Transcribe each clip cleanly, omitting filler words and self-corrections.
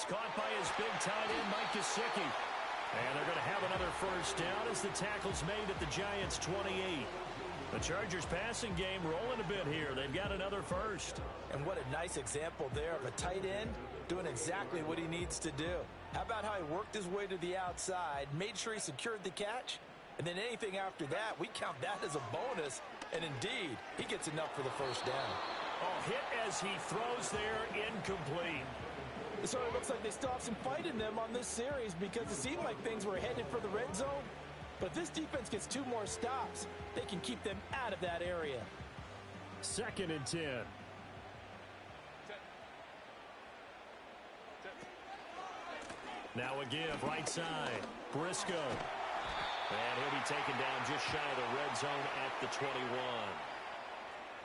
It's caught by his big tight end, Mike Gesicki. And they're going to have another first down as the tackle's made at the Giants' 28. The Chargers passing game rolling a bit here. They've got another first. And what a nice example there of a tight end doing exactly what he needs to do. How about how he worked his way to the outside, made sure he secured the catch, and then anything after that, we count that as a bonus. And indeed, he gets enough for the first down. Oh, hit as he throws there, incomplete. It sort of looks like they still have some fight in them on this series because it seemed like things were headed for the red zone. But if this defense gets 2 more stops, they can keep them out of that area. 2nd and 10. Now a give, right side. Briscoe. And he'll be taken down just shy of the red zone at the 21.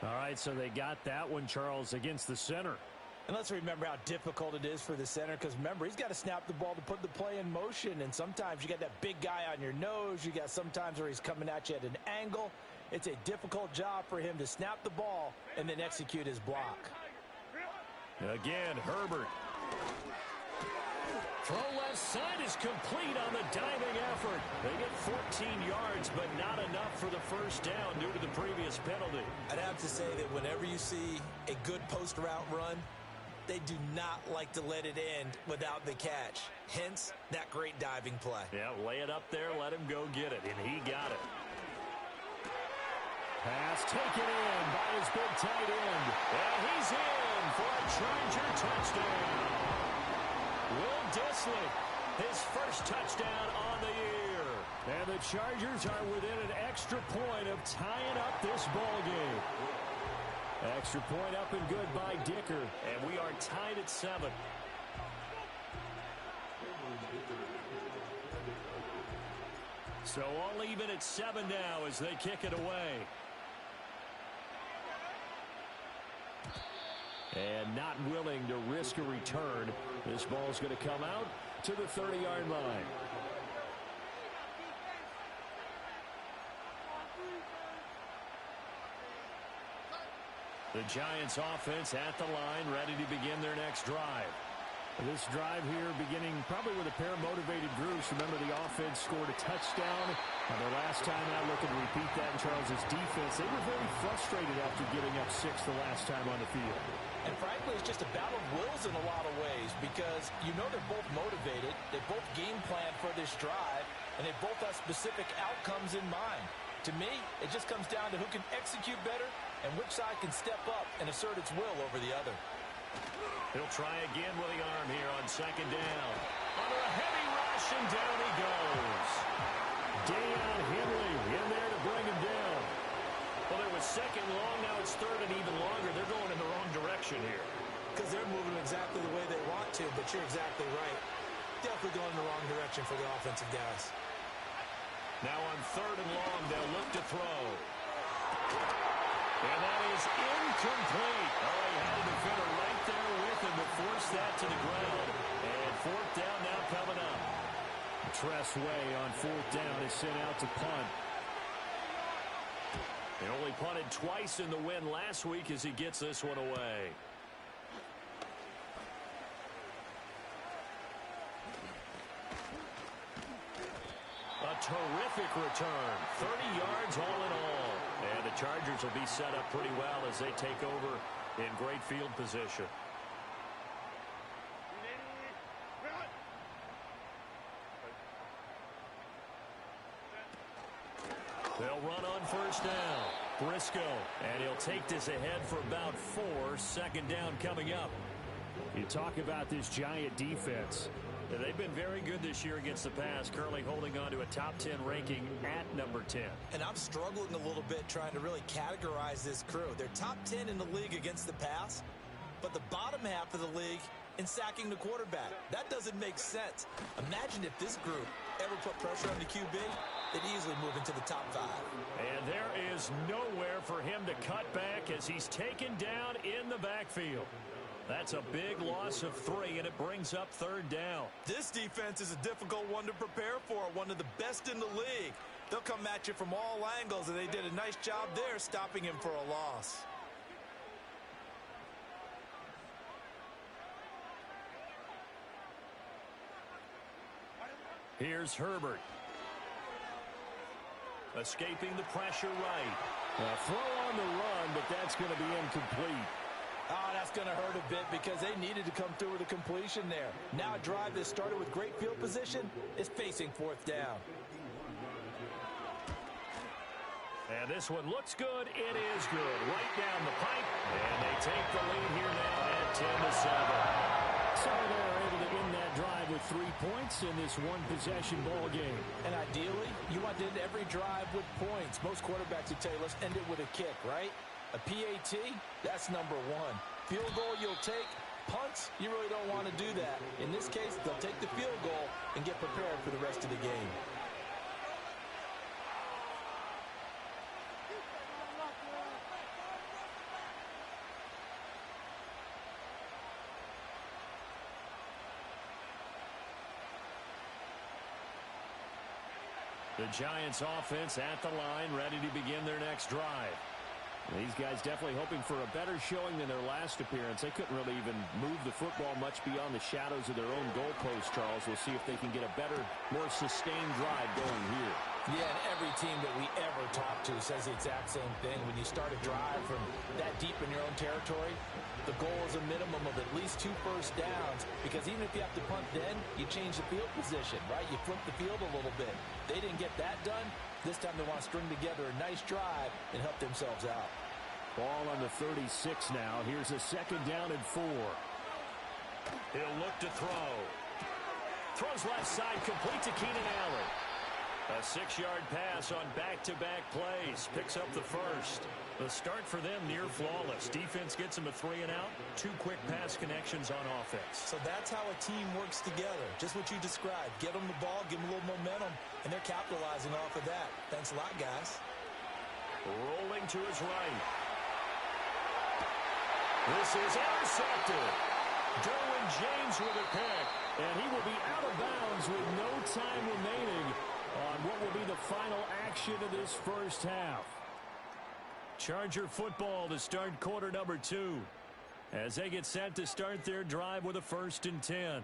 All right, so they got that one, Charles, against the center. And let's remember how difficult it is for the center because, remember, he's got to snap the ball to put the play in motion. And sometimes you got that big guy on your nose. You got sometimes where he's coming at you at an angle. It's a difficult job for him to snap the ball and then execute his block. Again, Herbert. Throw left side is complete on the diving effort. They get 14 yards, but not enough for the first down due to the previous penalty. I'd have to say that whenever you see a good post route run, they do not like to let it end without the catch. Hence, that great diving play. Yeah, lay it up there, let him go get it, and he got it. Pass taken in by his big tight end. And he's in for a Charger touchdown. Will Dissly, his first touchdown on the year. And the Chargers are within an extra point of tying up this ball game. Extra point up and good by Dicker. And we are tied at 7. So all even at 7 now as they kick it away. And not willing to risk a return. This ball's going to come out to the 30-yard line. The Giants offense at the line, ready to begin their next drive. This drive here beginning probably with a pair of motivated groups. Remember, the offense scored a touchdown. The last time out, looking to repeat that in Charles's defense. They were very frustrated after giving up 6 the last time on the field. And frankly, it's just a battle of wills in a lot of ways because you know they're both motivated. They both game plan for this drive, and they both have specific outcomes in mind. To me, it just comes down to who can execute better and which side can step up and assert its will over the other. He'll try again with the arm here on 2nd down. Under a heavy rush, and down he goes. Deion Henley in there to bring him down. Well, there was 2nd long, now it's 3rd and even longer. They're going in the wrong direction here. Because they're moving exactly the way they want to, but you're exactly right. Definitely going in the wrong direction for the offensive guys. Now on 3rd and long, they'll look to throw. And that is incomplete. Oh, he had a defender right there with him to force that to the ground. And 4th down now coming up. Tress Way on 4th down is sent out to punt. He only punted twice in the win last week as he gets this one away. A terrific return. 30 yards all in all. And the Chargers will be set up pretty well as they take over in great field position. They'll run on 1st down. Briscoe. And he'll take this ahead for about 4. 2nd down coming up. You talk about this Giant defense. They've been very good this year against the pass, currently holding on to a top 10 ranking at number 10. And I'm struggling a little bit trying to really categorize this crew. They're top 10 in the league against the pass, but the bottom half of the league in sacking the quarterback. That doesn't make sense. Imagine if this group ever put pressure on the QB, they'd easily move into the top 5. And there is nowhere for him to cut back as he's taken down in the backfield. That's a big loss of 3, and it brings up 3rd down. This defense is a difficult one to prepare for, one of the best in the league. They'll come at you from all angles, and they did a nice job there stopping him for a loss. Here's Herbert. Escaping the pressure right. A throw on the run, but that's going to be incomplete. Oh, that's going to hurt a bit because they needed to come through with a completion there. Now a drive that started with great field position is facing fourth down. And this one looks good. It is good. Right down the pipe. And they take the lead here now at 10-7. So they're able to end that drive with 3 points in this one-possession ball game. And ideally, you want to end every drive with points. Most quarterbacks would tell you, let's end it with a kick, right? A PAT, that's number one. Field goal you'll take. Punts, you really don't want to do that. In this case, they'll take the field goal and get prepared for the rest of the game. The Giants offense at the line, ready to begin their next drive. These guys definitely hoping for a better showing than their last appearance. They couldn't really even move the football much beyond the shadows of their own goalpost, Charles. We'll see if they can get a better, more sustained drive going here. Yeah, and every team that we ever talk to says the exact same thing. When you start a drive from that deep in your own territory, the goal is a minimum of at least 2 first downs, because even if you have to punt then, you change the field position, right? You flip the field a little bit. They didn't get that done. This time they want to string together a nice drive and help themselves out. Ball on the 36 now. Here's a 2nd down and 4. He'll look to throw. Throws left side, complete to Keenan Allen. A 6-yard pass on back-to-back plays. Picks up the first. The start for them near flawless. Defense gets them a 3-and-out. 2 quick pass connections on offense. So that's how a team works together. Just what you described. Get them the ball, give them a little momentum, and they're capitalizing off of that. Thanks a lot, guys. Rolling to his right. This is intercepted. Derwin James with a pick. And he will be out of bounds with no time remaining on what will be the final action of this first half. Charger football to start quarter number 2. As they get set to start their drive with a 1st and 10.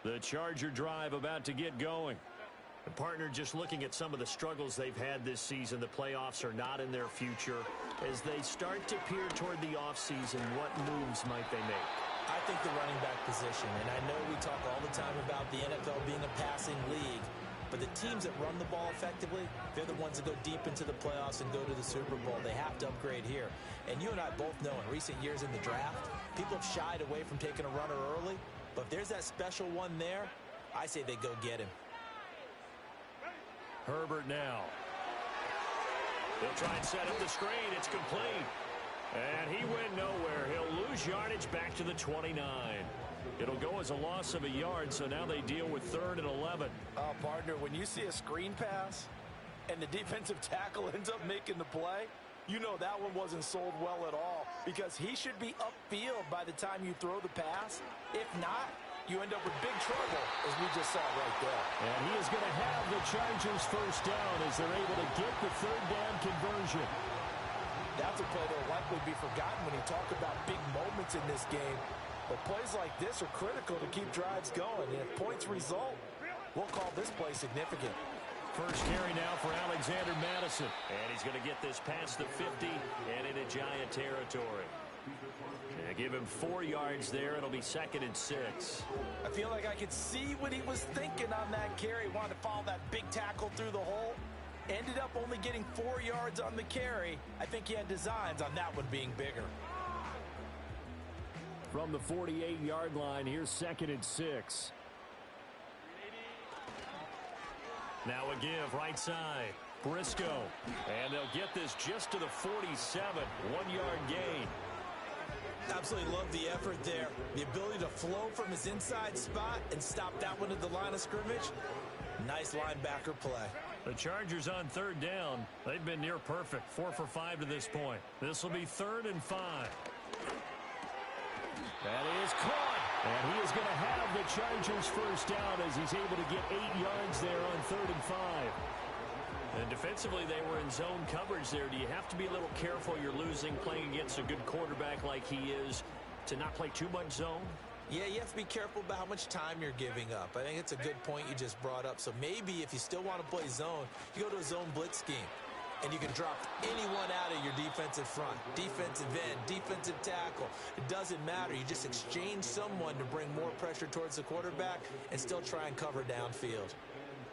The Charger drive about to get going. The partner just looking at some of the struggles they've had this season. The playoffs are not in their future. As they start to peer toward the offseason, what moves might they make? I think the running back position, and I know we talk all the time about the NFL being a passing league, but the teams that run the ball effectively, they're the ones that go deep into the playoffs and go to the Super Bowl. They have to upgrade here. And you and I both know in recent years in the draft, people have shied away from taking a runner early, but if there's that special one there, I say they go get him. Herbert now. They'll try and set up the screen. It's complete. And he went nowhere. He'll lose yardage back to the 29. It'll go as a loss of a yard, so now they deal with 3rd and 11. Partner, when you see a screen pass and the defensive tackle ends up making the play, you know that one wasn't sold well at all, because he should be upfield by the time you throw the pass. If not, you end up with big trouble, as we just saw right there. And he is going to have the Chargers first down as they're able to get the 3rd down conversion. That's a play that will likely be forgotten when you talk about big moments in this game. But plays like this are critical to keep drives going. And if points result, we'll call this play significant. First carry now for Alexander Madison. And he's going to get this past the 50 and into Giant territory. And give him 4 yards there. It'll be 2nd and 6. I feel like I could see what he was thinking on that carry. Wanted to follow that big tackle through the hole. Ended up only getting 4 yards on the carry. I think he had designs on that one being bigger. From the 48-yard line, here's 2nd and 6. Now a give, right side. Briscoe. And they'll get this just to the 47. 1-yard gain. Absolutely love the effort there. The ability to flow from his inside spot and stop that one at the line of scrimmage. Nice linebacker play. The Chargers on 3rd down. They've been near perfect. 4 for 5 to this point. This will be 3rd and 5. That is caught. And he is going to have the Chargers first down as he's able to get 8 yards there on 3rd and 5. And defensively, they were in zone coverage there. Do you have to be a little careful? You're losing, playing against a good quarterback like he is, to not play too much zone? Yeah, you have to be careful about how much time you're giving up. I think it's a good point you just brought up. So maybe if you still want to play zone, you go to a zone blitz scheme. And you can drop anyone out of your defensive front, defensive end, defensive tackle. It doesn't matter. You just exchange someone to bring more pressure towards the quarterback and still try and cover downfield.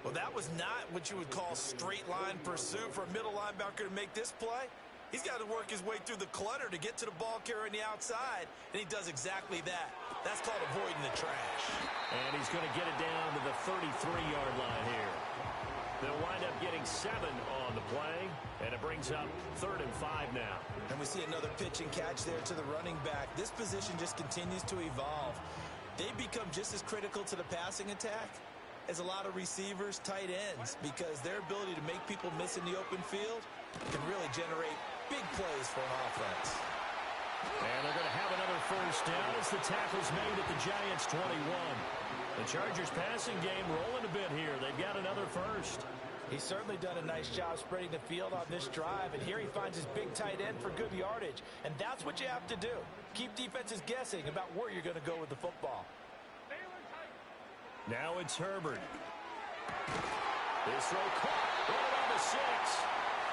Well, that was not what you would call straight line pursuit for a middle linebacker to make this play. He's got to work his way through the clutter to get to the ball carrier on the outside, and he does exactly that. That's called avoiding the trash. And he's going to get it down to the 33-yard line here. They'll wind up getting 7 on the play, and it brings up 3rd and 5 now. And we see another pitch and catch there to the running back. This position just continues to evolve. They become just as critical to the passing attack as a lot of receivers, tight ends, because their ability to make people miss in the open field can really generate big plays for an offense. And they're going to have another first down as the tackle's made at the Giants' 21. The Chargers passing game rolling a bit here. They've got another first. He's certainly done a nice job spreading the field on this drive, and here he finds his big tight end for good yardage. And that's what you have to do. Keep defenses guessing about where you're going to go with the football. Now it's Herbert. This throw caught right around the 6.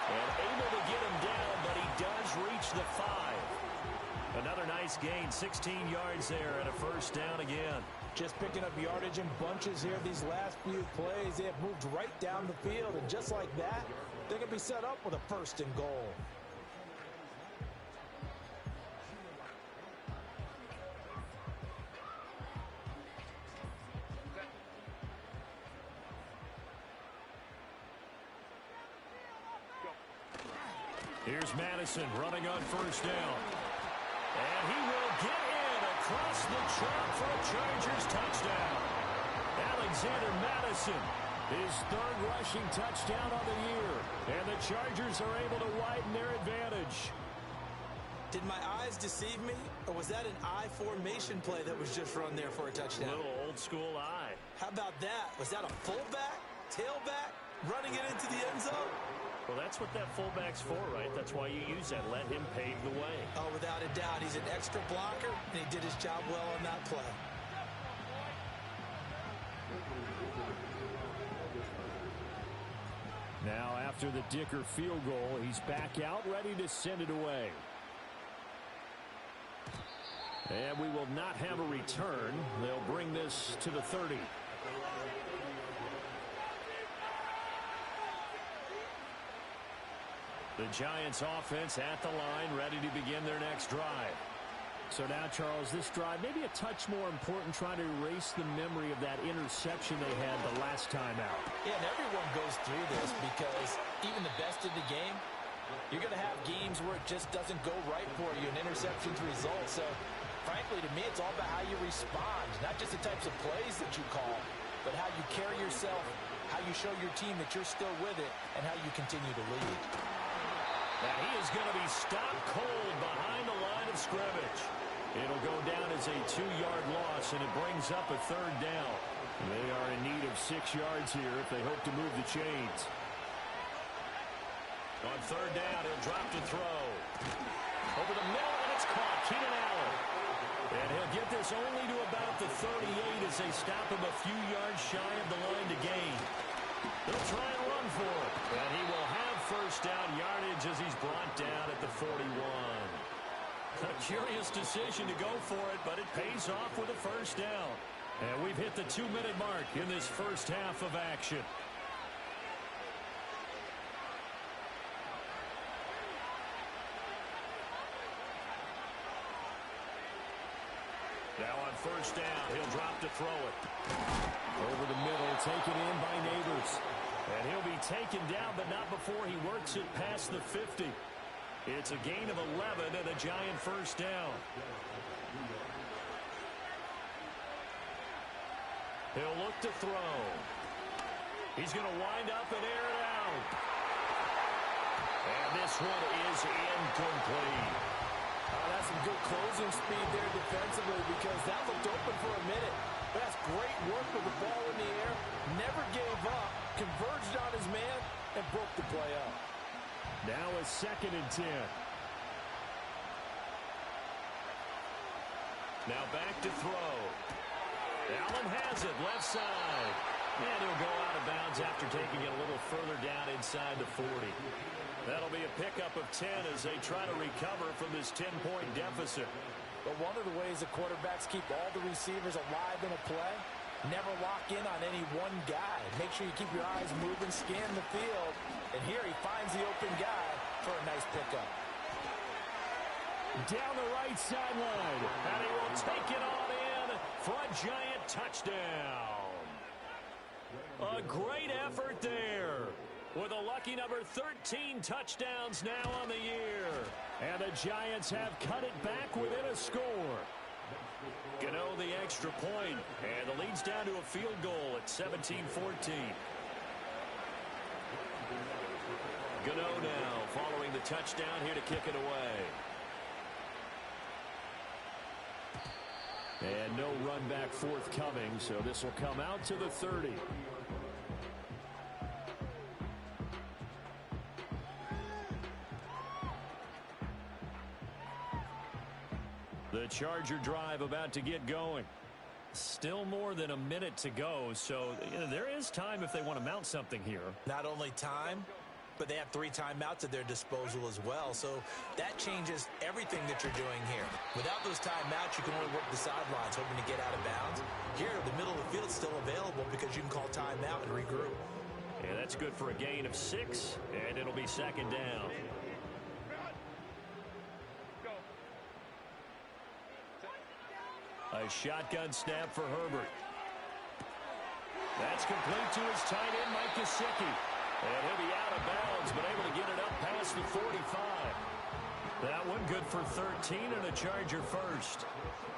And able to get him down, but he does reach the 5. Another nice gain, 16 yards there, and a first down again. Just picking up yardage in bunches here these last few plays. They have moved right down the field, and just like that, they're going to be set up with a 1st and goal. Here's Madison running on first down. And he will get in across the track for a Chargers touchdown. Alexander Madison, his 3rd rushing touchdown on the year. And the Chargers are able to widen their advantage. Did my eyes deceive me, or was that an I formation play that was just run there for a touchdown? A little old school eye. How about that? Was that a fullback, tailback, running it into the end zone? Well, that's what that fullback's for, right? That's why you use that. Let him pave the way. Oh, without a doubt. He's an extra blocker, and he did his job well on that play. Now, after the Dicker field goal, he's back out, ready to send it away. And we will not have a return. They'll bring this to the 30. The Giants offense at the line, ready to begin their next drive. So now, Charles, this drive maybe a touch more important, trying to erase the memory of that interception they had the last time out. Yeah, and everyone goes through this because even the best of the game, you're going to have games where it just doesn't go right for you, and interceptions result. So, frankly, to me, it's all about how you respond, not just the types of plays that you call, but how you carry yourself, how you show your team that you're still with it, and how you continue to lead. And he is going to be stopped cold behind the line of scrimmage. It'll go down as a 2-yard loss, and it brings up a 3rd down. They are in need of 6 yards here if they hope to move the chains. On 3rd down, he'll drop to throw. Over the middle, and it's caught. Keenan Allen. And he'll get this only to about the 38 as they stop him a few yards shy of the line to gain. They'll try and run for it. And he will have first down yardage as he's brought down at the 41. A curious decision to go for it, but it pays off with a first down. And we've hit the 2-minute mark in this first half of action. Now on first down, he'll drop to throw it. Over the middle, taken in by Neighbors. And he'll be taken down, but not before he works it past the 50. It's a gain of 11 and a Giant first down. He'll look to throw. He's going to wind up and air it out. And this one is incomplete. That's some good closing speed there defensively, because that looked open for a minute. But that's great work with the ball in the air. Never gave up, converged on his man, and broke the play up. Now a 2nd and 10. Now back to throw. Allen has it, left side. And he'll go out of bounds after taking it a little further down inside the 40. That'll be a pickup of 10 as they try to recover from this 10-point deficit. But one of the ways the quarterbacks keep all the receivers alive in a play, never lock in on any one guy. Make sure you keep your eyes moving, scan the field. And here he finds the open guy for a nice pickup. Down the right sideline. And he will take it on in for a giant touchdown. A great effort there. With a lucky number 13 touchdowns now on the year. And the Giants have cut it back within a score. Gano the extra point, and the lead's down to a field goal at 17-14. Gano now following the touchdown here to kick it away. And no run back forthcoming, so this will come out to the 30. The Charger drive about to get going. Still more than a minute to go, so there is time if they want to mount something here. Not only time, but they have 3 timeouts at their disposal as well, so that changes everything that you're doing here. Without those timeouts, you can only work the sidelines, hoping to get out of bounds. Here, the middle of the field is still available because you can call timeout and regroup. Yeah, that's good for a gain of 6, and it'll be second down. A shotgun snap for Herbert. That's complete to his tight end, Mike Gesicki. And he'll be out of bounds, but able to get it up past the 45. That one good for 13 and a Charger first.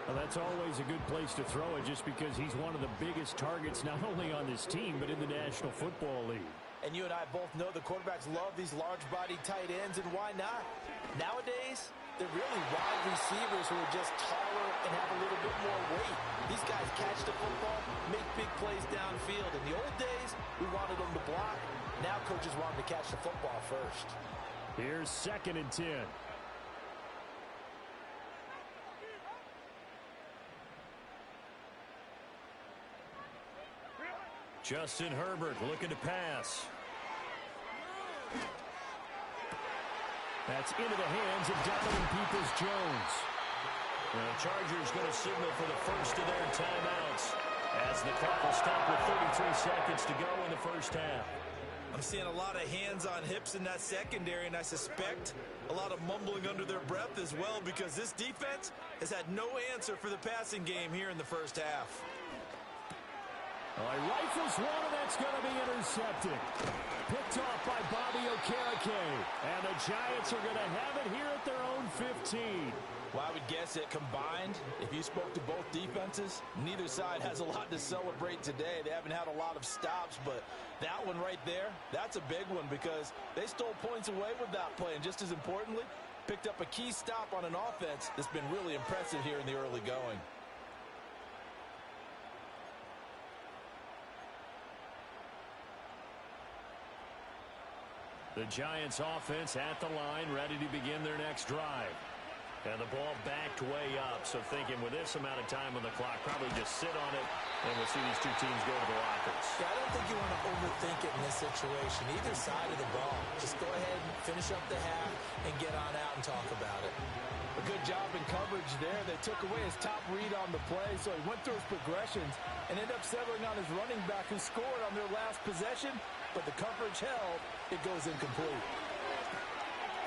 Well, that's always a good place to throw it just because he's one of the biggest targets not only on this team but in the National Football League. And you and I both know the quarterbacks love these large-bodied tight ends, and why not? Nowadays, they're really wide receivers who are just taller and have a little bit more weight. These guys catch the football, make big plays downfield. In the old days, we wanted them to block. Now coaches want them to catch the football first. Here's 2nd and 10. Justin Herbert looking to pass. That's into the hands of Donovan Peoples-Jones. The Chargers going to signal for the first of their timeouts as the clock will stop with 33 seconds to go in the first half. I'm seeing a lot of hands on hips in that secondary, and I suspect a lot of mumbling under their breath as well because this defense has had no answer for the passing game here in the first half. He rifles one, and that's going to be intercepted. Picked off by Bobby Okereke. And the Giants are going to have it here at their own 15. Well, I would guess that combined, if you spoke to both defenses, neither side has a lot to celebrate today. They haven't had a lot of stops, but that one right there, that's a big one because they stole points away with that play. And just as importantly, picked up a key stop on an offense that's been really impressive here in the early going. The Giants offense at the line, ready to begin their next drive. And the ball backed way up, so thinking with this amount of time on the clock, probably just sit on it, and we'll see these two teams go to the lockers. Yeah, I don't think you want to overthink it in this situation. Either side of the ball. Just go ahead and finish up the half and get on out and talk about it. A good job in coverage there. They took away his top read on the play, so he went through his progressions and ended up settling on his running back who scored on their last possession, but the coverage held. It goes incomplete.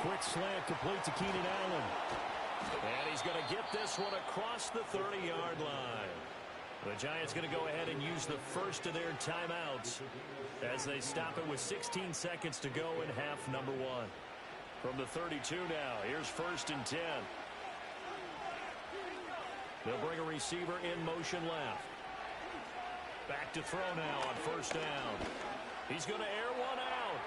Quick slant complete to Keenan Allen. And he's going to get this one across the 30-yard line. The Giants going to go ahead and use the first of their timeouts as they stop it with 16 seconds to go in half number 1. From the 32 now, here's 1st and 10. They'll bring a receiver in motion left. Back to throw now on 1st down. He's going to air one out.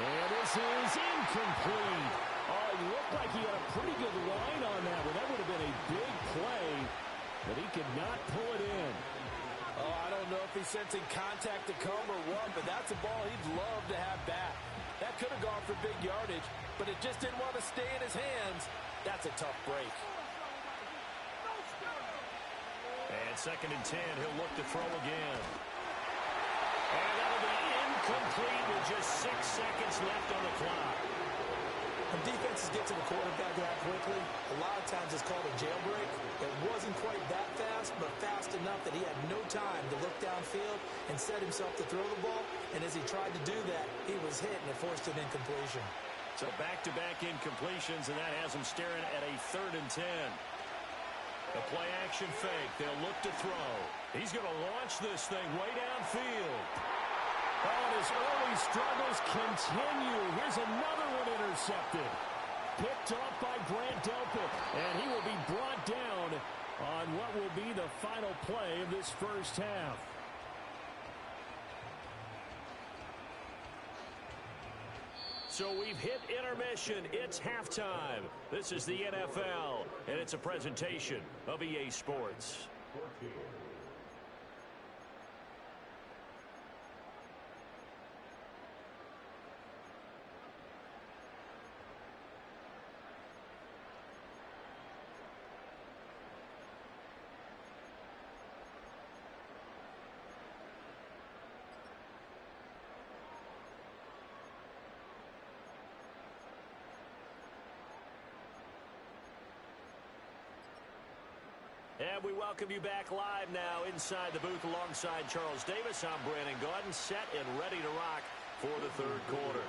And this is incomplete. Oh, it looked like he had a pretty good line on that one. That would have been a big play, but he could not pull it in. Oh, I don't know if he's sensing contact to come or what, but that's a ball he'd love to have back. That could have gone for big yardage, but it just didn't want to stay in his hands. That's a tough break. And And 2nd and 10, he'll look to throw again. And that'll be incomplete with just 6 seconds left on the clock. When defenses get to the quarterback that quickly, a lot of times it's called a jailbreak. It wasn't quite that fast, but fast enough that he had no time to look downfield and set himself to throw the ball. And as he tried to do that, he was hit, and it forced an incompletion. So back-to-back incompletions, and that has him staring at a 3rd and 10. The play-action fake. They'll look to throw. He's going to launch this thing way downfield. Oh, and his early struggles continue. Here's another one intercepted. Picked off by Grant Delpit, and he will be brought down on what will be the final play of this first half. So we've hit intermission. It's halftime. This is the NFL, and it's a presentation of EA Sports. And we welcome you back live now inside the booth alongside Charles Davis. I'm Brandon Gaudin, set and ready to rock for the 3rd quarter.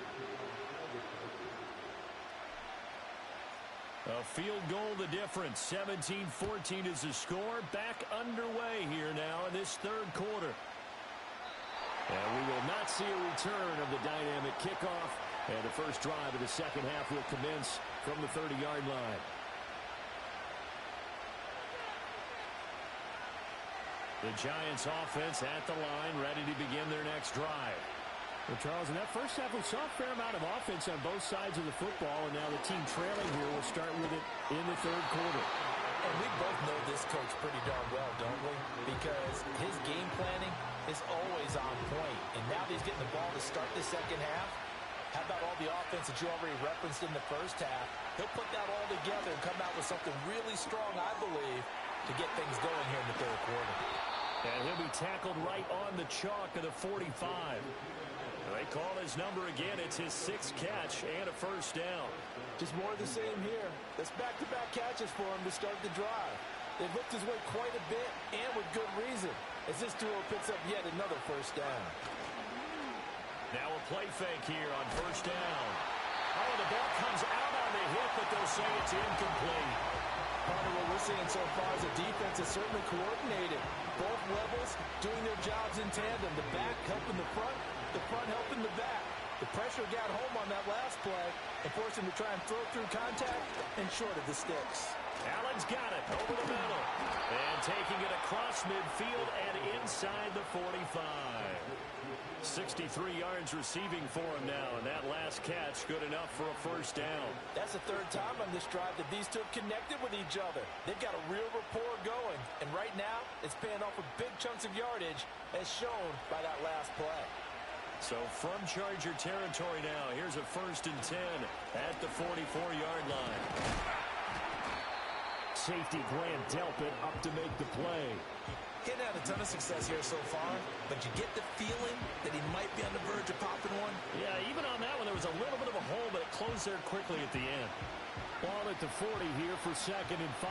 A field goal the difference. 17-14 is the score. Back underway here now in this 3rd quarter. And we will not see a return of the dynamic kickoff. And the first drive of the 2nd half will commence from the 30-yard line. The Giants offense at the line, ready to begin their next drive. Well, Charles, in that first half, we saw a fair amount of offense on both sides of the football, and now the team trailing here will start with it in the 3rd quarter. And we both know this coach pretty darn well, don't we? Because his game planning is always on point. And now that he's getting the ball to start the 2nd half, how about all the offense that you already referenced in the first half? He'll put that all together and come out with something really strong, I believe, to get things going here in the 3rd quarter. And he'll be tackled right on the chalk of the 45. They call his number again. It's his 6th catch and a first down. Just more of the same here. That's back-to-back catches for him to start the drive. They've looked his way quite a bit, and with good reason, as this duo picks up yet another first down. Now a play fake here on first down. Oh, the ball comes out on the hit, but they'll say it's incomplete. Part of what we're seeing so far is the defense is certainly coordinated. Both levels doing their jobs in tandem. The back helping the front helping the back. The pressure got home on that last play and forced him to try and throw through contact and short of the sticks. Allen's got it over the middle. And taking it across midfield and inside the 45. 63 yards receiving for him now, and that last catch good enough for a first down. That's the 3rd time on this drive that these two have connected with each other. They've got a real rapport going, and right now it's paying off with big chunks of yardage as shown by that last play. So from Charger territory now, here's a 1st and 10 at the 44-yard line. Safety Grant Delpit up to make the play. He hadn't had a ton of success here so far, but you get the feeling that he might be on the verge of popping one. Yeah, even on that one, there was a little bit of a hole, but it closed there quickly at the end. Ball at the 40 here for 2nd and 5.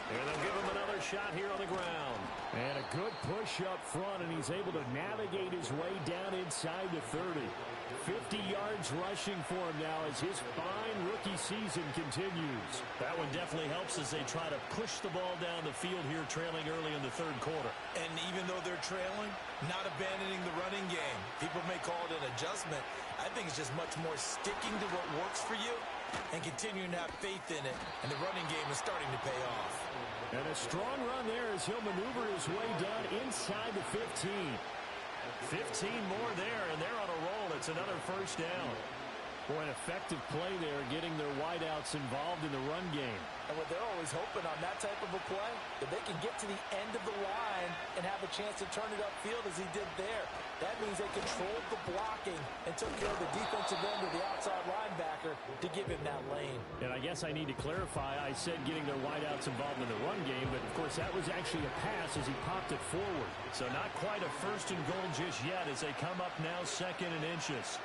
And they'll give him another shot here on the ground. And a good push up front, and he's able to navigate his way down inside the 30. 50 yards rushing for him now as his fine rookie season continues. That one definitely helps as they try to push the ball down the field here, trailing early in the 3rd quarter. And even though they're trailing, not abandoning the running game. People may call it an adjustment. I think it's just much more sticking to what works for you and continuing to have faith in it. And the running game is starting to pay off. And a strong run there as he'll maneuver his way down inside the 15. 15 more there, and they're on a roll. It's another first down. Boy, an effective play there, getting their wideouts involved in the run game. And what they're always hoping on that type of a play, if they can get to the end of the line and have a chance to turn it upfield as he did there, that means they controlled the blocking and took care of the defensive end of the outside linebacker to give him that lane. And I guess I need to clarify, I said getting their wideouts involved in the run game, but of course that was actually a pass as he popped it forward. So not quite a first and goal just yet as they come up now 2nd and inches.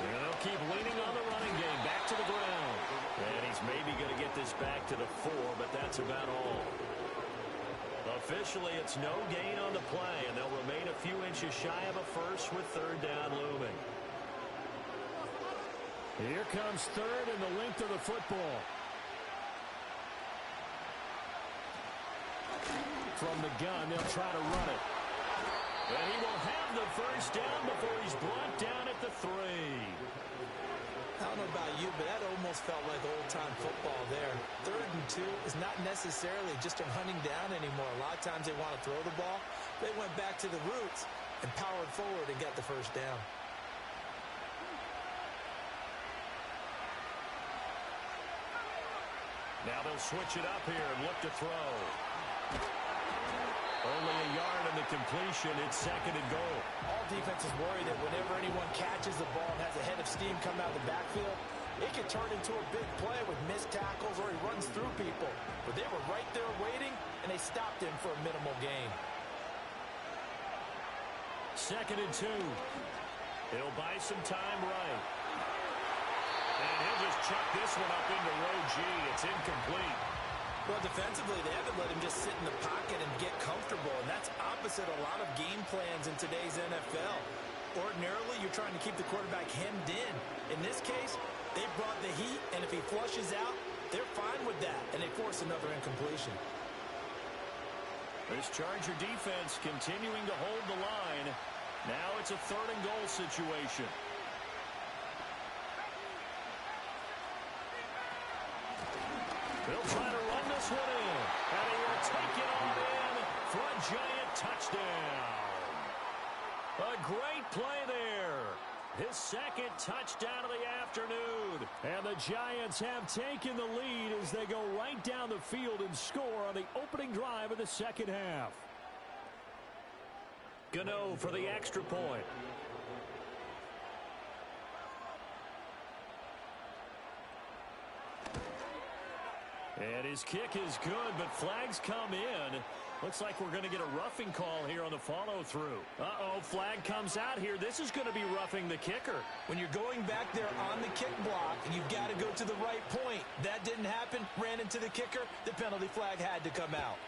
They'll keep leaning on the running game. Back to the ground. And he's maybe going to get this back to the 4, but that's about all. Officially, it's no gain on the play, and they'll remain a few inches shy of a first with 3rd down looming. Here comes 3rd and the length of the football. From the gun, they'll try to run it. And he will have the first down before he's brought down at the 3. I don't know about you, but that almost felt like old-time football there. 3rd and 2 is not necessarily just a hunting down anymore. A lot of times they want to throw the ball. They went back to the roots and powered forward and got the first down. Now they'll switch it up here and look to throw. Only a yard on the completion. It's 2nd and goal. All defenses worry that whenever anyone catches the ball and has a head of steam come out of the backfield, it can turn into a big play with missed tackles or he runs through people. But they were right there waiting, and they stopped him for a minimal gain. 2nd and 2. He'll buy some time right. And he'll just chuck this one up into row G. It's incomplete. Well, defensively, they haven't let him just sit in the pocket and get comfortable, and that's opposite a lot of game plans in today's NFL. Ordinarily, you're trying to keep the quarterback hemmed in. In this case, they brought the heat, and if he flushes out, they're fine with that, and they force another incompletion. This Charger defense continuing to hold the line. Now it's a 3rd and goal situation. They'll try to run this one in. And he will take it on in for a giant touchdown. A great play there. His 2nd touchdown of the afternoon. And the Giants have taken the lead as they go right down the field and score on the opening drive of the 2nd half. Gano for the extra point. And his kick is good, but flags come in. Looks like we're going to get a roughing call here on the follow-through. Uh-oh, flag comes out here. This is going to be roughing the kicker. When you're going back there on the kick block, you've got to go to the right point. That didn't happen. Ran into the kicker. The penalty flag had to come out.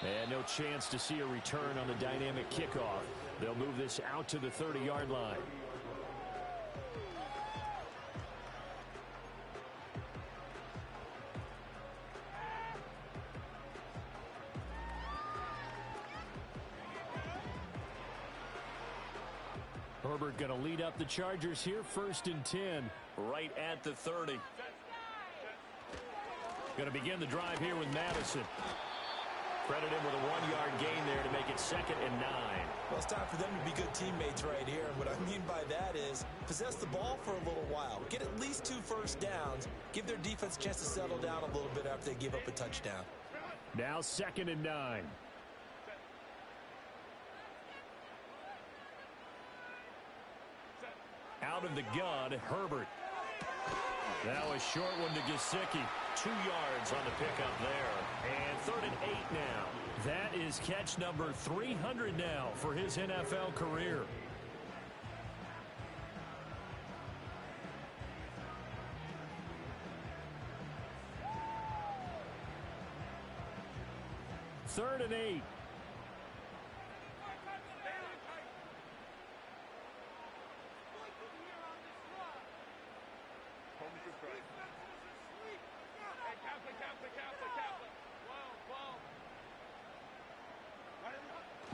And no chance to see a return on the dynamic kickoff. They'll move this out to the 30-yard line. Herbert going to lead up the Chargers here, 1st and 10, right at the 30. Going to begin the drive here with Madison. Credit him with a 1-yard gain there to make it 2nd and 9. Well, it's time for them to be good teammates right here. And what I mean by that is possess the ball for a little while. Get at least 2 first downs. Give their defense a chance to settle down a little bit after they give up a touchdown. Now 2nd and 9. Out of the gun, Herbert. Now a short one to Gesicki. 2 yards on the pickup there. And 3rd and 8 now. That is catch number 300 now for his NFL career. Third and 8.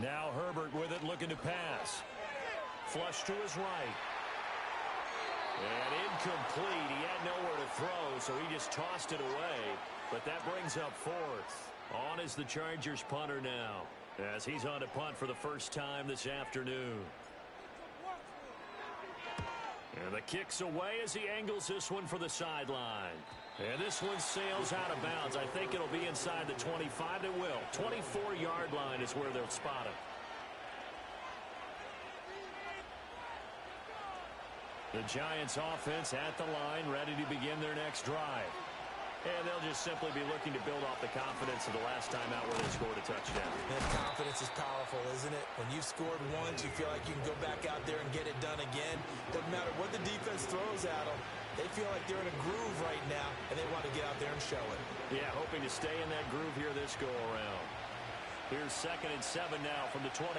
Now Herbert with it, looking to pass. Flush to his right. And incomplete. He had nowhere to throw, so he just tossed it away. But that brings up 4th. On is the Chargers punter now. as he's on to punt for the first time this afternoon. And the kick's away as he angles this one for the sideline. And this one sails out of bounds. I think it'll be inside the 25. It will. 24-yard line is where they'll spot it. The Giants offense at the line, ready to begin their next drive. And they'll just simply be looking to build off the confidence of the last time out where they scored a touchdown. And confidence is powerful, isn't it? When you've scored once, you feel like you can go back out there and get it done again. Doesn't matter what the defense throws at them. They feel like they're in a groove right now, and they want to get out there and show it. Yeah, hoping to stay in that groove here this go-around. Here's 2nd and 7 now from the 28.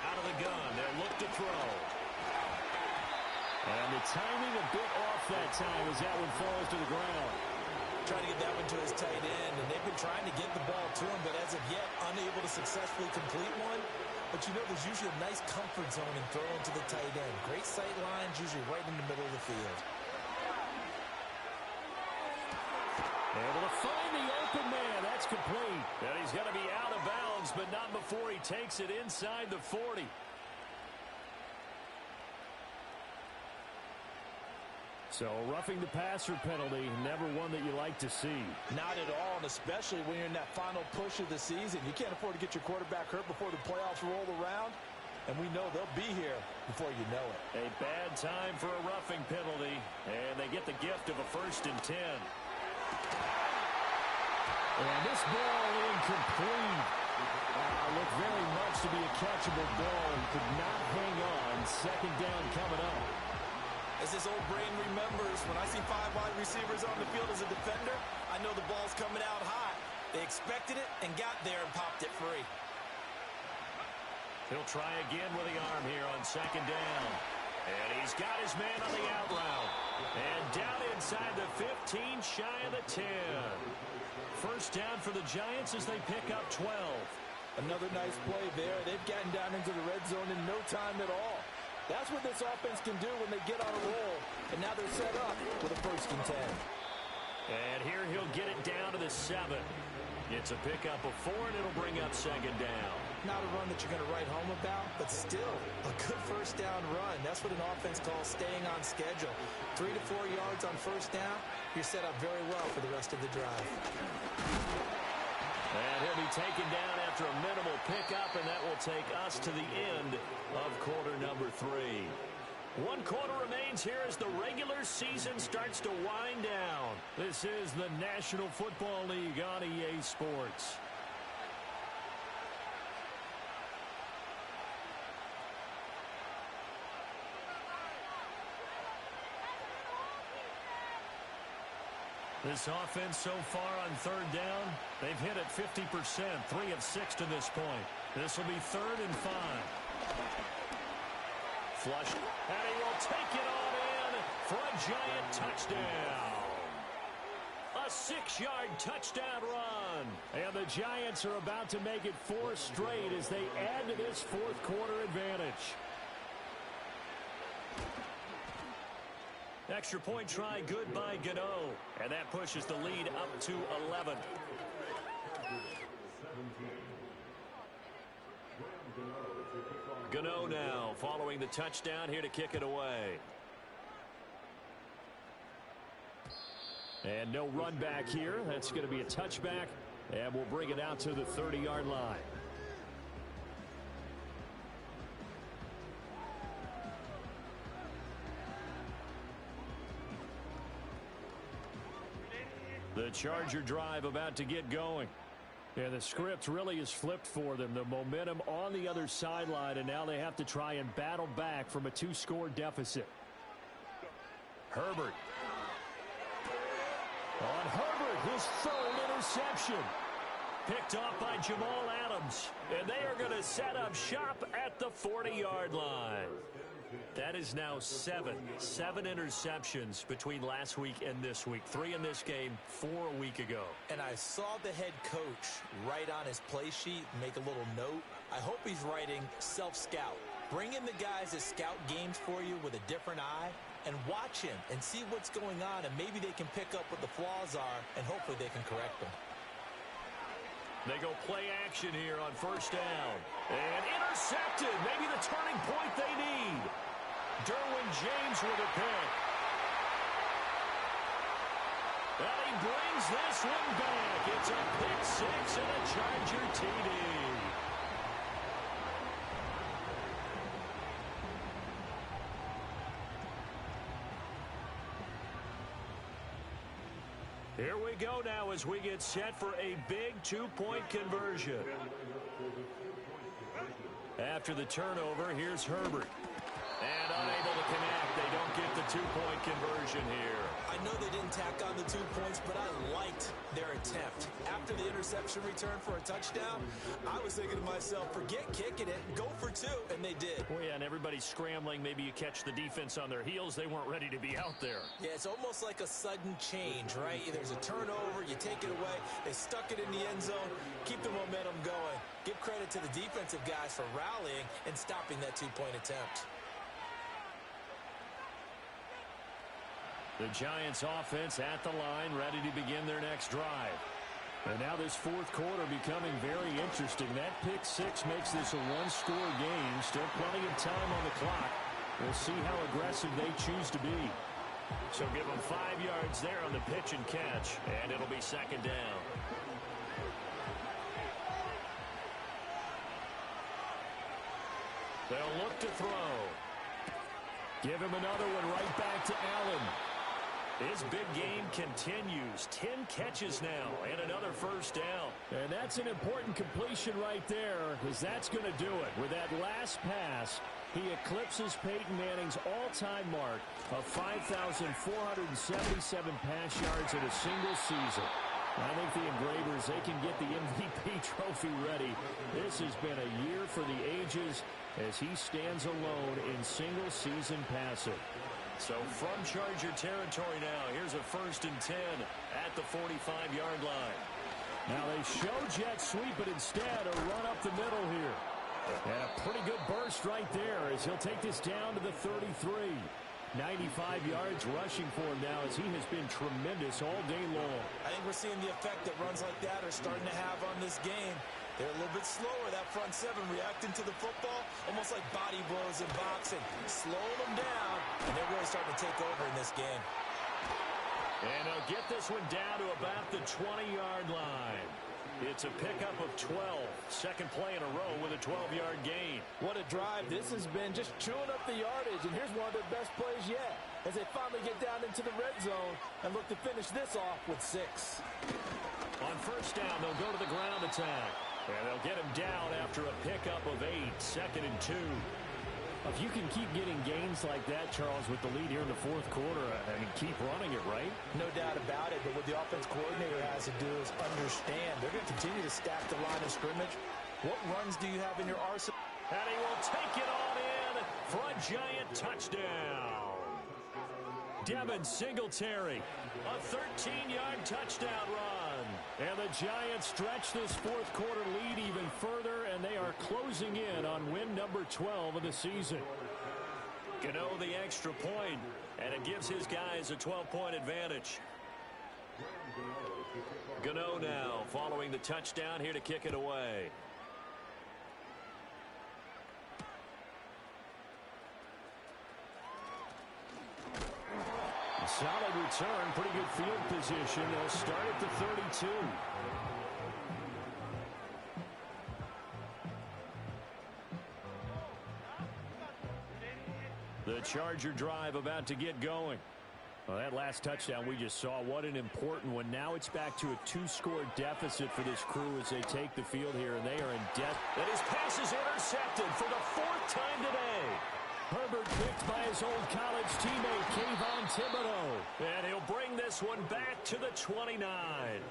Out of the gun, they'll look to throw. And the timing a bit off that time as that one falls to the ground. Trying to get that one to his tight end, and they've been trying to get the ball to him, but as of yet, unable to successfully complete one. But you know there's usually a nice comfort zone in throwing to the tight end. Great sight lines, usually right in the middle of the field. Able to find the open man. That's complete. And he's going to be out of bounds, but not before he takes it inside the 40. So roughing the passer penalty, never one that you like to see. Not at all, and especially when you're in that final push of the season. You can't afford to get your quarterback hurt before the playoffs roll around, and we know they'll be here before you know it. A bad time for a roughing penalty, and they get the gift of a 1st and 10. And this ball incomplete. Looked very much to be a catchable ball and could not hang on. 2nd down coming up. As this old brain remembers, when I see 5 wide receivers on the field as a defender, I know the ball's coming out high. They expected it and got there and popped it free. He'll try again with the arm here on 2nd down. And he's got his man on the out route. And down inside the 15, shy of the 10. 1st down for the Giants as they pick up 12. Another nice play there. They've gotten down into the red zone in no time at all. That's what this offense can do when they get on a roll. And now they're set up with a 1st and 10. And here he'll get it down to the 7. It's a pickup of 4, and it'll bring up 2nd down. Not a run that you're going to write home about, but still a good 1st down run. That's what an offense calls staying on schedule. 3 to 4 yards on 1st down, you're set up very well for the rest of the drive. And he'll be taken down after a minimal pickup, and that will take us to the end of quarter number 3. 1 quarter remains here as the regular season starts to wind down. This is the National Football League on EA Sports. This offense so far on 3rd down, they've hit it 50%, 3 of 6 to this point. This will be 3rd and 5. Flush, and he will take it on in for a Giant touchdown. A 6-yard touchdown run. And the Giants are about to make it 4 straight as they add to this 4th quarter advantage. Extra point try good by Gano. And that pushes the lead up to 11. Gano now following the touchdown here to kick it away. And no run back here. That's going to be a touchback. And we'll bring it out to the 30-yard line. The Charger drive about to get going. Yeah, the script really is flipped for them. The momentum on the other sideline, and now they have to try and battle back from a 2-score deficit. Herbert. On Herbert, his 3rd interception. Picked off by Jamal Adams. And they are going to set up shop at the 40-yard line. That is now 7 interceptions between last week and this week. 3 in this game, 4 a week ago. And I saw the head coach write on his play sheet, make a little note. I hope he's writing self-scout. Bring in the guys that scout games for you with a different eye and watch him and see what's going on, and maybe they can pick up what the flaws are, and hopefully they can correct them. They go play action here on first down. And intercepted. Maybe the turning point they need. Derwin James with a pick. And he brings this one back. It's a pick six and a Charger TD. Here we go now as we get set for a big two-point conversion. After the turnover, here's Herbert. And unable to connect. They don't get the two-point conversion here. I know they didn't tack on the 2 points, but I liked their attempt. After the interception return for a touchdown, I was thinking to myself, forget kicking it, go for 2, and they did. Oh, yeah, and everybody's scrambling. Maybe you catch the defense on their heels. They weren't ready to be out there. Yeah, it's almost like a sudden change, right? There's a turnover, you take it away, they stuck it in the end zone, keep the momentum going. Give credit to the defensive guys for rallying and stopping that 2-point attempt. The Giants offense at the line, ready to begin their next drive. And now this fourth quarter becoming very interesting. That pick six makes this a one-score game. Still plenty of time on the clock. We'll see how aggressive they choose to be. So give them 5 yards there on the pitch and catch, and it'll be second down. They'll look to throw. Give him another one right back to Allen. His big game continues. 10 catches now and another first down. And that's an important completion right there, because that's going to do it. With that last pass, he eclipses Peyton Manning's all-time mark of 5,477 pass yards in a single season. I think the Engravers, they can get the MVP trophy ready. This has been a year for the ages as he stands alone in single-season passing. So from Charger territory now, here's a 1st and 10 at the 45-yard line. Now they show jet sweep, but instead a run up the middle here. And a pretty good burst right there as he'll take this down to the 33. 95 yards rushing for him now as he has been tremendous all day long. I think we're seeing the effect that runs like that are starting to have on this game. They're a little bit slower, that front seven, reacting to the football, almost like body blows in boxing. Slowing them down, and they're really starting to take over in this game. And they'll get this one down to about the 20-yard line. It's a pickup of 12. Second play in a row with a 12-yard gain. What a drive this has been, just chewing up the yardage. And here's one of their best plays yet as they finally get down into the red zone and look to finish this off with 6. On first down, they'll go to the ground attack. And they'll get him down after a pickup of 8. 2nd and 2. If you can keep getting gains like that, Charles, with the lead here in the fourth quarter, I mean, keep running it, right? No doubt about it, but what the offense coordinator has to do is understand they're going to continue to stack the line of scrimmage. What runs do you have in your arsenal? And he will take it on in for a Giant touchdown. Devin Singletary, a 13-yard touchdown run. And the Giants stretch this fourth quarter lead even further, and they are closing in on win number 12 of the season. Gano the extra point, and it gives his guys a 12-point advantage. Gano now following the touchdown here to kick it away. Solid return, pretty good field position. They'll start at the 32. The Charger drive about to get going. Well, that last touchdown we just saw, what an important one. Now it's back to a 2-score deficit for this crew as they take the field here, and they are in debt. And his pass is intercepted for the 4th time today. Herbert picked by his old college teammate, Kayvon Thibodeaux. And he'll bring this one back to the 29.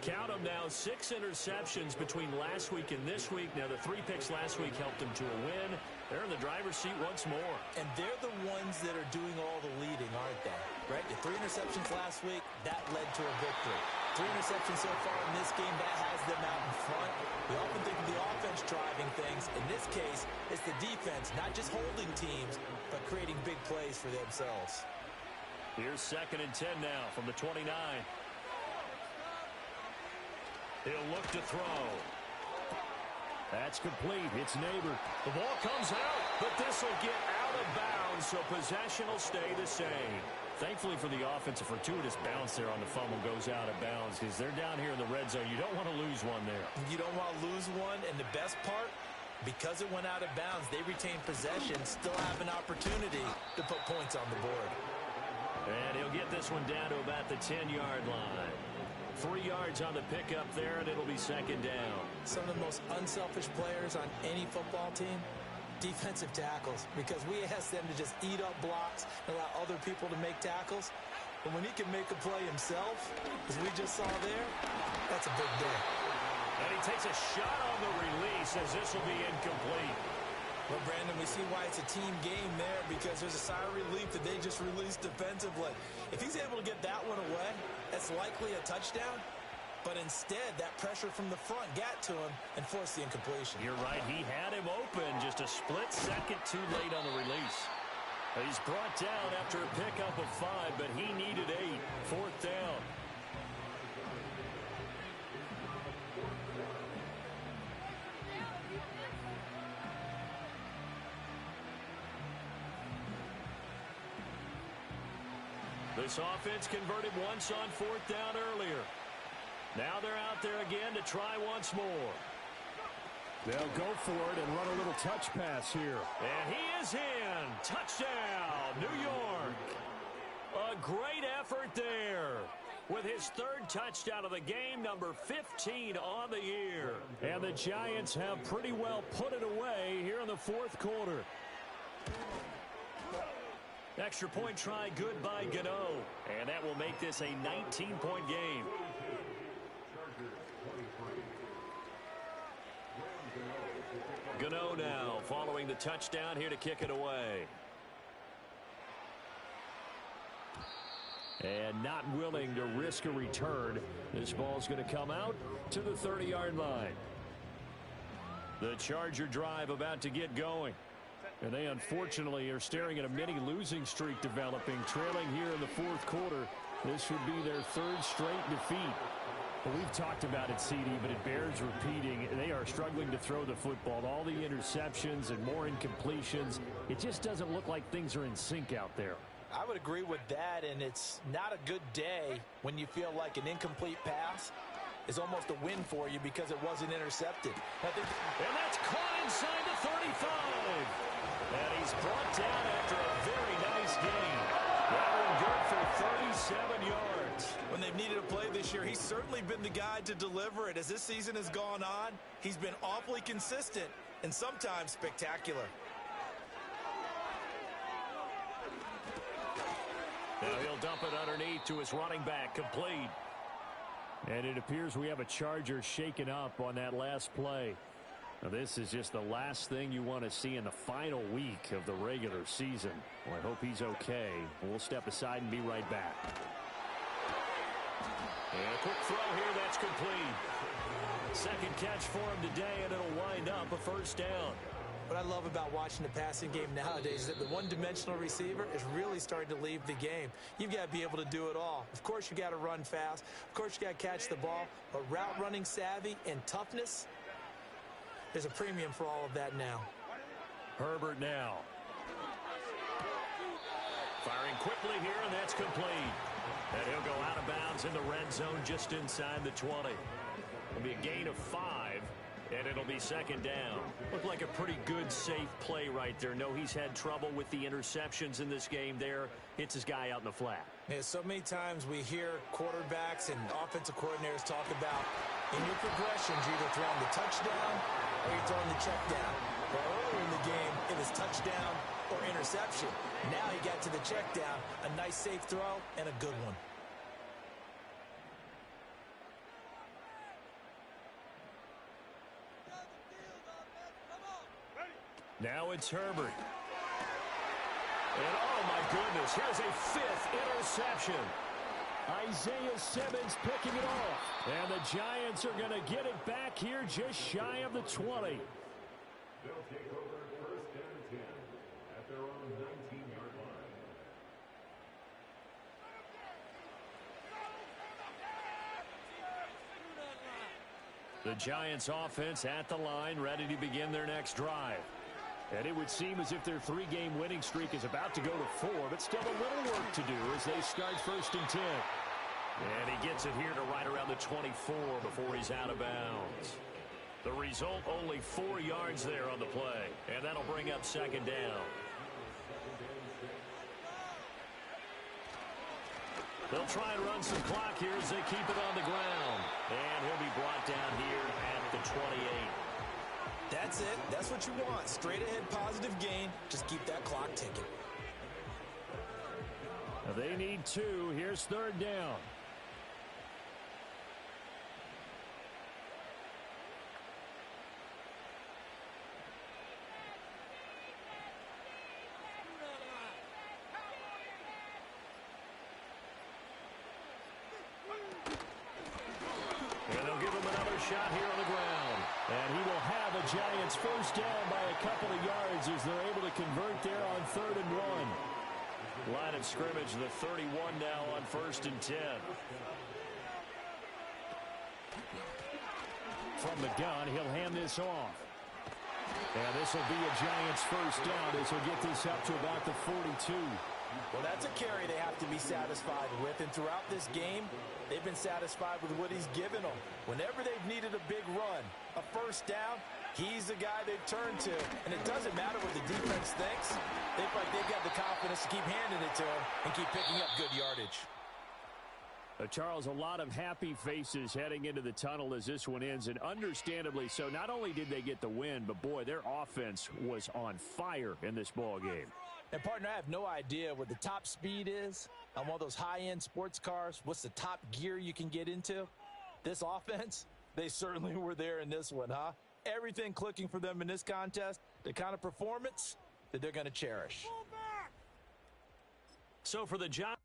Count them now, 6 interceptions between last week and this week. Now, the 3 picks last week helped them to a win. They're in the driver's seat once more. And they're the ones that are doing all the leading, aren't they? Right? The 3 interceptions last week, that led to a victory. 3 interceptions so far in this game, that has them out in front. We often think of the offense driving things. In this case, it's the defense, not just holding teams, but creating big plays for themselves. Here's 2nd and 10 now from the 29. He'll look to throw. That's complete. It's Neighbor. The ball comes out, but this will get out of bounds, so possession will stay the same. Thankfully for the offense, a fortuitous bounce there on the fumble goes out of bounds because they're down here in the red zone. You don't want to lose one there. You don't want to lose one, and the best part, because it went out of bounds, they retain possession, still have an opportunity to put points on the board. And he'll get this one down to about the 10-yard line. 3 yards on the pickup there, and it'll be second down. Some of the most unselfish players on any football team, defensive tackles, because we ask them to just eat up blocks and allow other people to make tackles. But when he can make a play himself, as we just saw there, that's a big day. And he takes a shot on the release as this will be incomplete. Well, Brandon, we see why it's a team game there because there's a sigh of relief that they just released defensively. If he's able to get that one away, that's likely a touchdown. But instead, that pressure from the front got to him and forced the incompletion. You're right. He had him open. Just a split second too late on the release. He's brought down after a pickup of 5, but he needed 8. Fourth down. This offense converted once on fourth down earlier. Now they're out there again to try once more. They'll go for it and run a little touch pass here. And he is in. Touchdown, New York. A great effort there with his third touchdown of the game, number 15 on the year. And the Giants have pretty well put it away here in the fourth quarter. Extra point try good by Gano. And that will make this a 19-point game. Gano now following the touchdown here to kick it away. And not willing to risk a return. This ball's going to come out to the 30-yard line. The Charger drive about to get going. And they unfortunately are staring at a mini losing streak developing, trailing here in the fourth quarter. This would be their third straight defeat. But we've talked about it, CD, but it bears repeating. They are struggling to throw the football. All the interceptions and more incompletions. It just doesn't look like things are in sync out there. I would agree with that, and it's not a good day when you feel like an incomplete pass is almost a win for you because it wasn't intercepted. And that's caught inside the 35. And he's brought down after a very nice gain. That one good for 37 yards. When they've needed a play this year, he's certainly been the guy to deliver it. As this season has gone on, he's been awfully consistent and sometimes spectacular. Now he'll dump it underneath to his running back, complete. And it appears we have a Charger shaken up on that last play. Now this is just the last thing you want to see in the final week of the regular season. Well, I hope he's okay. We'll step aside and be right back. And a quick throw here, that's complete. Second catch for him today, and it'll wind up a first down. What I love about watching the passing game nowadays is that the one-dimensional receiver is really starting to leave the game. You've got to be able to do it all. Of course, you got to run fast. Of course, you got to catch the ball. But route running savvy and toughness, there's a premium for all of that now. Herbert now. Firing quickly here, and that's complete. And he'll go out of bounds in the red zone just inside the 20. It'll be a gain of 5. And it'll be second down. Looked like a pretty good, safe play right there. No, he's had trouble with the interceptions in this game there. Hits his guy out in the flat. Yeah, so many times we hear quarterbacks and offensive coordinators talk about in your progressions, you're either throwing the touchdown or you're throwing the check down. Well, earlier in the game, it was touchdown or interception. Now he got to the check down, a nice safe throw, and a good one. Now it's Herbert. And oh my goodness, here's a 5th interception. Isaiah Simmons picking it off. And the Giants are going to get it back here just shy of the 20. They'll take over first and 10 at their own 19-yard line. The Giants offense at the line, ready to begin their next drive. And it would seem as if their 3-game winning streak is about to go to 4, but still a little work to do as they start 1st and 10. And he gets it here to right around the 24 before he's out of bounds. The result, only 4 yards there on the play. And that'll bring up 2nd down. They'll try and run some clock here as they keep it on the ground. And he'll be brought down here at the 28. That's it. That's what you want. Straight ahead positive gain. Just keep that clock ticking. Now they need 2. Here's 3rd down. Shot here on the ground. And he will have a Giants 1st down by a couple of yards as they're able to convert there on 3rd and 1. Line of scrimmage, the 31 now on 1st and 10. From the gun, he'll hand this off. And this will be a Giants 1st down as he'll get this up to about the 42. Well, that's a carry they have to be satisfied with. And throughout this game, they've been satisfied with what he's given them. Whenever they've needed a big run, a 1st down, he's the guy they've turned to. And it doesn't matter what the defense thinks. They feel like they've got the confidence to keep handing it to him and keep picking up good yardage. Charles, a lot of happy faces heading into the tunnel as this one ends, and understandably so. Not only did they get the win, but boy, their offense was on fire in this ball game. And, partner, I have no idea what the top speed is on one of those high-end sports cars. What's the top gear you can get into? This offense, they certainly were there in this one, huh? Everything clicking for them in this contest, the kind of performance that they're going to cherish. So for the Giants.